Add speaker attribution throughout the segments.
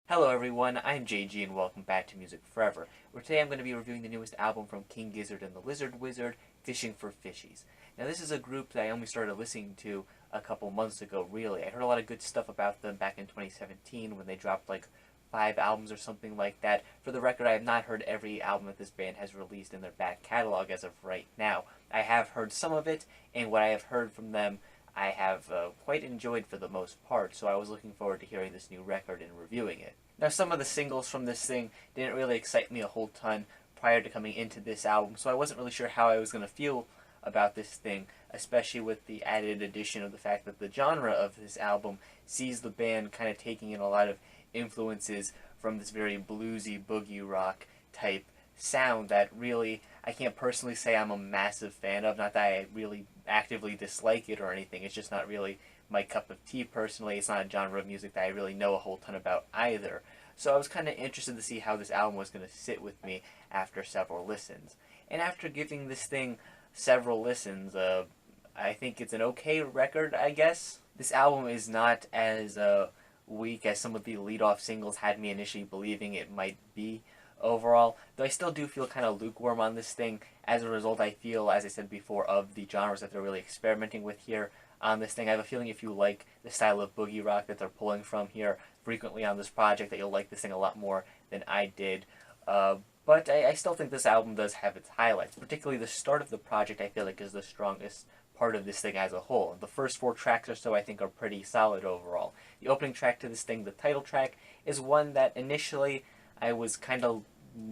Speaker 1: Hello everyone, I'm JG and welcome back to Music Forever, where today I'm going to be reviewing the newest album from King Gizzard and the Lizard Wizard, Fishing for Fishies. Now this is a group that I only started listening to a couple months ago, really. I heard a lot of good stuff about them back in 2017 when they dropped like 5 albums or something like that. For the record, I have not heard every album that this band has released in their back catalog as of right now. I have heard some of it, and what I have heard from them I have quite enjoyed for the most part, so I was looking forward to hearing this new record and reviewing it. Now, some of the singles from this thing didn't really excite me a whole ton prior to coming into this album, so I wasn't really sure how I was going to feel about this thing, especially with the added addition of the fact that the genre of this album sees the band kind of taking in a lot of influences from this very bluesy boogie rock type sound that really I can't personally say I'm a massive fan of. Not that I really actively dislike it or anything. It's just not really my cup of tea personally. It's not a genre of music that I really know a whole ton about either. So I was kind of interested to see how this album was going to sit with me after several listens. And after giving this thing several listens, I think it's an okay record, I guess. This album is not as weak as some of the lead-off singles had me initially believing it might be overall, though I still do feel kind of lukewarm on this thing. As a result, I feel, as I said before, of the genres that they're really experimenting with here on this thing. I have a feeling if you like the style of boogie rock that they're pulling from here frequently on this project, that you'll like this thing a lot more than I did. But I still think this album does have its highlights. Particularly the start of the project, I feel like, is the strongest part of this thing as a whole. The first 4 tracks or so I think are pretty solid overall. The opening track to this thing, the title track, is one that initially I was kind of,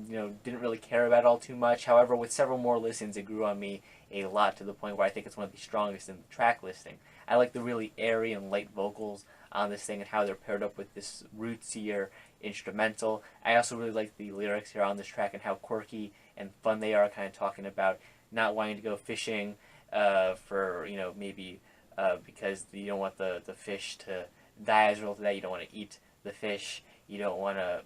Speaker 1: didn't really care about all too much. However, with several more listens, it grew on me a lot to the point where I think it's one of the strongest in the track listing. I like the really airy and light vocals on this thing and how they're paired up with this rootsier instrumental. I also really like the lyrics here on this track and how quirky and fun they are, kind of talking about not wanting to go fishing for, maybe because you don't want the fish to die as a result of that. You don't want to eat the fish. You don't want to,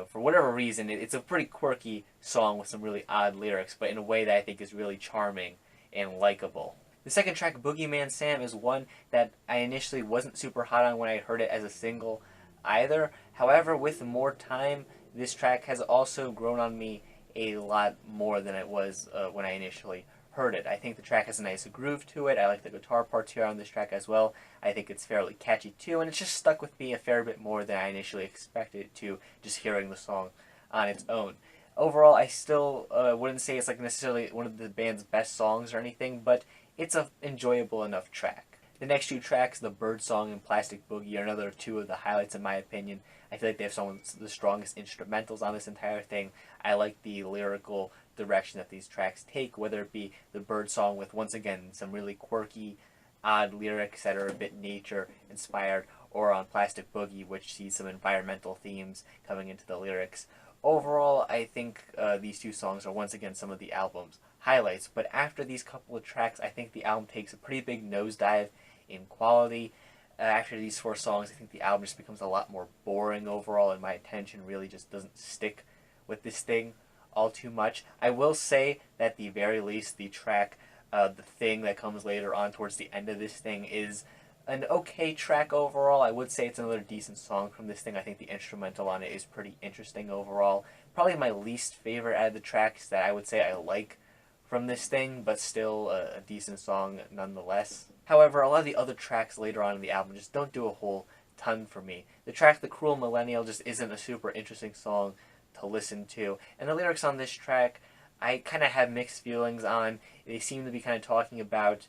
Speaker 1: for whatever reason, it's a pretty quirky song with some really odd lyrics, but in a way that I think is really charming and likable. The second track, Boogeyman Sam, is one that I initially wasn't super hot on when I heard it as a single either. However, with more time, this track has also grown on me a lot more than it was when I initially heard it. I think the track has a nice groove to it. I like the guitar parts here on this track as well. I think it's fairly catchy too, and it's just stuck with me a fair bit more than I initially expected it to, just hearing the song on its own. Overall, I still wouldn't say it's like necessarily one of the band's best songs or anything, but it's an enjoyable enough track. The next 2 tracks, The Bird Song and Plastic Boogie, are another 2 of the highlights in my opinion. I feel like they have some of the strongest instrumentals on this entire thing. I like the lyrical direction that these tracks take, whether it be The Bird Song with, once again, some really quirky, odd lyrics that are a bit nature-inspired, or on Plastic Boogie, which sees some environmental themes coming into the lyrics. Overall, I think these 2 songs are once again some of the album's highlights, but after these couple of tracks, I think the album takes a pretty big nosedive in quality. After these 4 songs, I think the album just becomes a lot more boring overall, and my attention really just doesn't stick with this thing all too much. I will say that at the very least, the track, The Thing, that comes later on towards the end of this thing is an okay track overall. I would say it's another decent song from this thing. I think the instrumental on it is pretty interesting overall. Probably my least favorite out of the tracks that I would say I like from this thing, but still a decent song nonetheless. However, a lot of the other tracks later on in the album just don't do a whole ton for me. The track The Cruel Millennial just isn't a super interesting song to listen to, and the lyrics on this track I kind of have mixed feelings on. They seem to be kind of talking about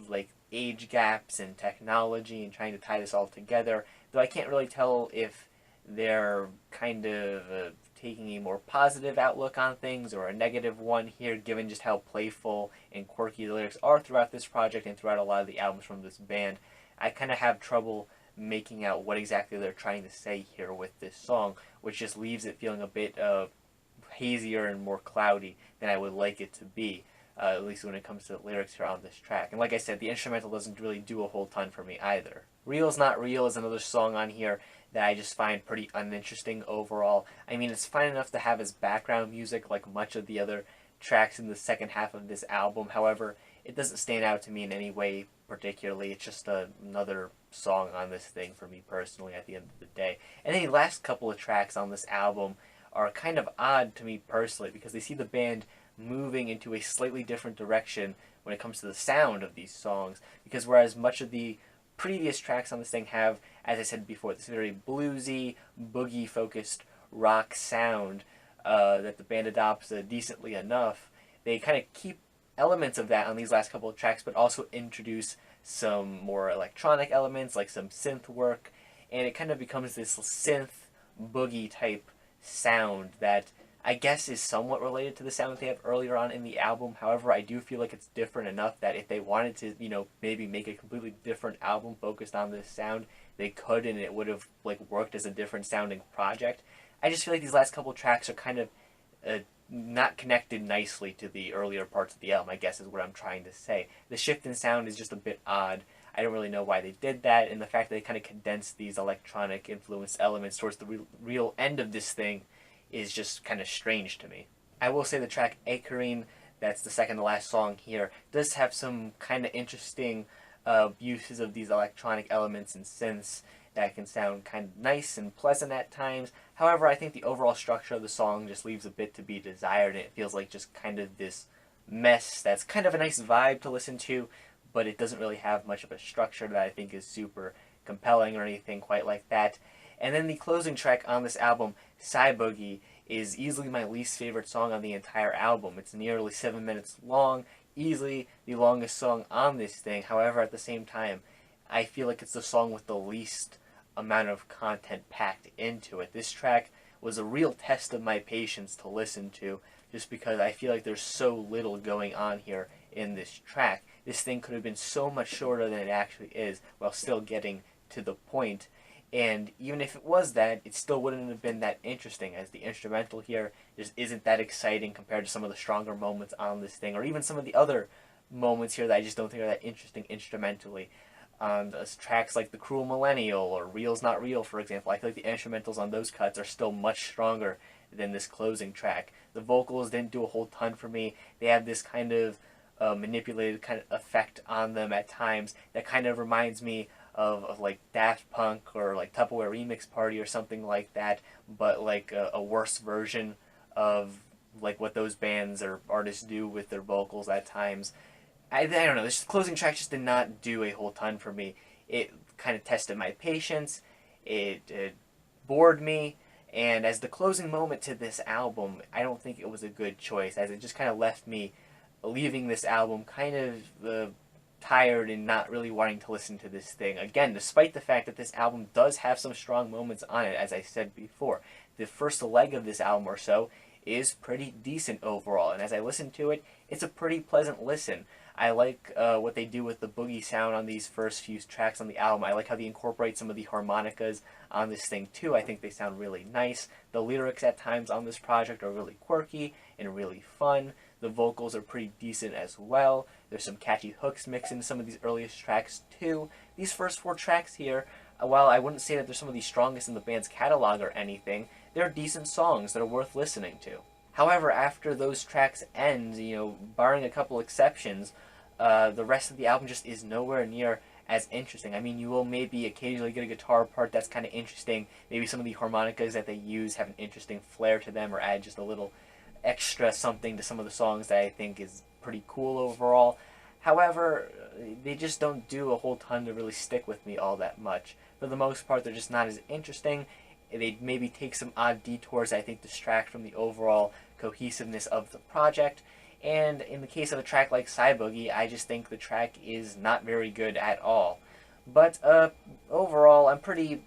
Speaker 1: like age gaps and technology and trying to tie this all together, though I can't really tell if they're kind of taking a more positive outlook on things or a negative one here, given just how playful and quirky the lyrics are throughout this project and throughout a lot of the albums from this band. I kind of have trouble making out what exactly they're trying to say here with this song, which just leaves it feeling a bit hazier and more cloudy than I would like it to be, at least when it comes to the lyrics here on this track. And like I said, the instrumental doesn't really do a whole ton for me either. Real's Not Real is another song on here that I just find pretty uninteresting overall. I mean, it's fine enough to have as background music like much of the other tracks in the second half of this album. However, it doesn't stand out to me in any way particularly. It's just another song on this thing for me personally at the end of the day. And then the last couple of tracks on this album are kind of odd to me personally because they see the band moving into a slightly different direction when it comes to the sound of these songs. Because whereas much of the previous tracks on this thing have, as I said before, this very bluesy, boogie-focused rock sound that the band adopts decently enough, they kind of keep elements of that on these last couple of tracks, but also introduce some more electronic elements, like some synth work, and it kind of becomes this synth boogie type sound that I guess is somewhat related to the sound that they have earlier on in the album. However, I do feel like it's different enough that if they wanted to, maybe make a completely different album focused on this sound, they could, and it would have worked as a different sounding project. I just feel like these last couple tracks are kind of not connected nicely to the earlier parts of the album, I guess is what I'm trying to say. The shift in sound is just a bit odd. I don't really know why they did that, and the fact that they kind of condensed these electronic influenced elements towards the real end of this thing is just kind of strange to me. I will say the track Acarine, that's the second to last song here, does have some kind of interesting uses of these electronic elements and synths that can sound kind of nice and pleasant at times. However, I think the overall structure of the song just leaves a bit to be desired, and it feels like just kind of this mess that's kind of a nice vibe to listen to, but it doesn't really have much of a structure that I think is super compelling or anything quite like that. And then the closing track on this album, Boogie, is easily my least favorite song on the entire album. It's nearly 7 minutes long, easily the longest song on this thing. However, at the same time, I feel like it's the song with the least amount of content packed into it. This track was a real test of my patience to listen to, just because I feel like there's so little going on here in this track. This thing could have been so much shorter than it actually is, while still getting to the point. And even if it was that, it still wouldn't have been that interesting, as the instrumental here just isn't that exciting compared to some of the stronger moments on this thing, or even some of the other moments here that I just don't think are that interesting instrumentally. On tracks like The Cruel Millennial or Real's Not Real, for example, I feel like the instrumentals on those cuts are still much stronger than this closing track. The vocals didn't do a whole ton for me. They have this kind of manipulated kind of effect on them at times that kind of reminds me of like Daft Punk or like Tupperware Remix Party or something like that, but like a worse version of like what those bands or artists do with their vocals at times. I don't know, this closing track just did not do a whole ton for me. It kind of tested my patience, it bored me, and as the closing moment to this album, I don't think it was a good choice, as it just kind of left me leaving this album kind of tired and not really wanting to listen to this thing. Again, despite the fact that this album does have some strong moments on it, as I said before. The first leg of this album or so is pretty decent overall, and as I listen to it, it's a pretty pleasant listen. I like what they do with the boogie sound on these first few tracks on the album. I like how they incorporate some of the harmonicas on this thing too. I think they sound really nice. The lyrics at times on this project are really quirky and really fun. The vocals are pretty decent as well. There's some catchy hooks mixed into some of these earliest tracks too. These first 4 tracks here, while I wouldn't say that they're some of the strongest in the band's catalog or anything, they're decent songs that are worth listening to. However, after those tracks end, barring a couple exceptions, the rest of the album just is nowhere near as interesting. I mean, you will maybe occasionally get a guitar part that's kind of interesting. Maybe some of the harmonicas that they use have an interesting flair to them, or add just a little extra something to some of the songs that I think is pretty cool overall. However, they just don't do a whole ton to really stick with me all that much. For the most part, they're just not as interesting. They maybe take some odd detours that I think distract from the overall cohesiveness of the project. And in the case of a track like Boogie, I just think the track is not very good at all. But overall, I'm pretty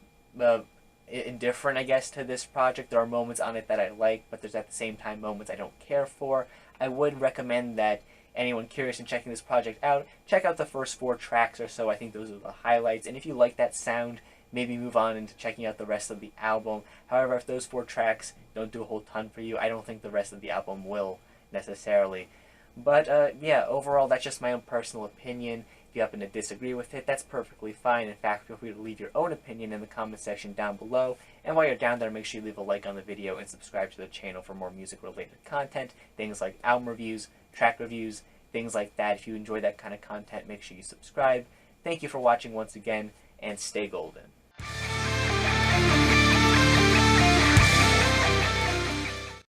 Speaker 1: indifferent, I guess, to this project. There are moments on it that I like, but there's at the same time moments I don't care for. I would recommend that anyone curious in checking this project out, check out the first 4 tracks or so. I think those are the highlights. And if you like that sound, maybe move on into checking out the rest of the album. However, if those 4 tracks don't do a whole ton for you, I don't think the rest of the album will necessarily. But yeah, overall, that's just my own personal opinion. If you happen to disagree with it, that's perfectly fine. In fact, feel free to leave your own opinion in the comment section down below. And while you're down there, make sure you leave a like on the video and subscribe to the channel for more music-related content. Things like album reviews, track reviews, things like that. If you enjoy that kind of content, make sure you subscribe. Thank you for watching once again, and stay golden.